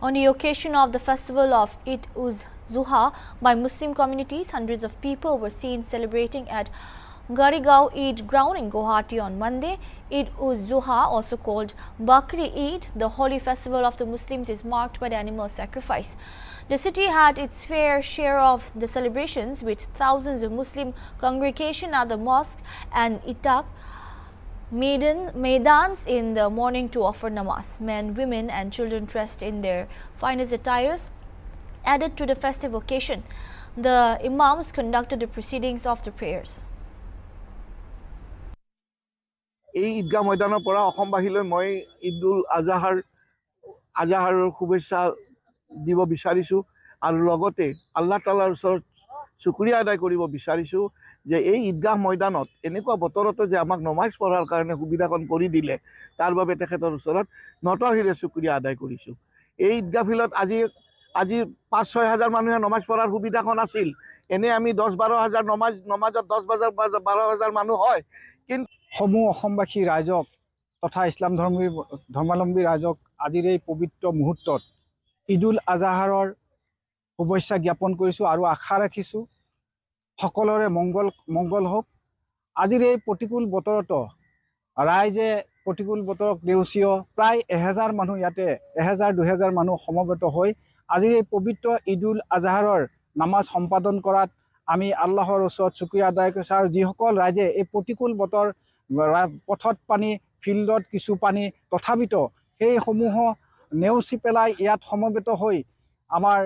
On the occasion of the festival of Eid-uz-Zuha by Muslim communities, hundreds of people were seen celebrating at Garigao Eid ground in Guwahati on Monday. Eid-uz-Zuha, also called Bakri Eid, the holy festival of the Muslims, is marked by the animal sacrifice. The city had its fair share of the celebrations, with thousands of Muslim congregation at the mosque and Itaq Maidans in the morning to offer namaz. Men, women and children dressed in their finest attires added to the festive occasion. The imams conducted the proceedings of the prayers. এই ঈদগাহ ময়দানৰ পৰা অসমবাসীলৈ মই ঈদুল আজহাৰৰ শুভেচ্ছা দিব বিচাৰিছোঁ আৰু লগতে আল্লাহ তাআলাৰ ওচৰত শুকৰিয়া আদায় কৰিব বিচাৰিছোঁ যে এই ঈদগাহ ময়দানত এনেকুৱা বতৰতো যে আমাক নমাজ পঢ়াৰ কাৰণে সুবিধাখন কৰি দিলে তাৰ বাবে তেখেতৰ ওচৰত নতশিৰে শুকৰিয়া আদায় কৰিছোঁ। এই ঈদগাহ ফিল্ডত আজি ৫-৬ হাজাৰ মানুহে নমাজ পঢ়াৰ সুবিধাখন আছিল। এনে আমি ১০-১২ হাজাৰ নমাজত ১০-১২ হাজাৰ মানুহ হয়, কিন্তু সমূহ অসমবাসী ৰাইজক তথা ইছলাম ধৰ্মাৱলম্বী ৰাইজক আজিৰ এই পবিত্ৰ মুহূৰ্তত ঈদুল আজহাৰৰ শুভেচ্ছা জ্ঞাপন কৰিছোঁ আৰু আশা ৰাখিছোঁ সকলোৰে মংগল হওক। আজিৰ এই প্ৰতিকূল বতৰতো ৰাইজে প্ৰতিকূল বতৰক নেওচিও প্ৰায় ১০০০ মানুহ ইয়াতে ১০০০-২০০০ মানুহ সমবেত হৈ আজিৰ এই পবিত্ৰ ঈদুল আজহাৰৰ নামাজ সম্পাদন কৰাত আমি আল্লাহৰ ওচৰত শুকৰিয়া আদায় কৰিছোঁ। আৰু যিসকল ৰাইজে এই প্ৰতিকূল বতৰ পথত পানী, ফিল্ডত কিছু পানী, তথাপিতো সেইসমূহ নেওচি পেলাই ইয়াত সমবেত হৈ আমাৰ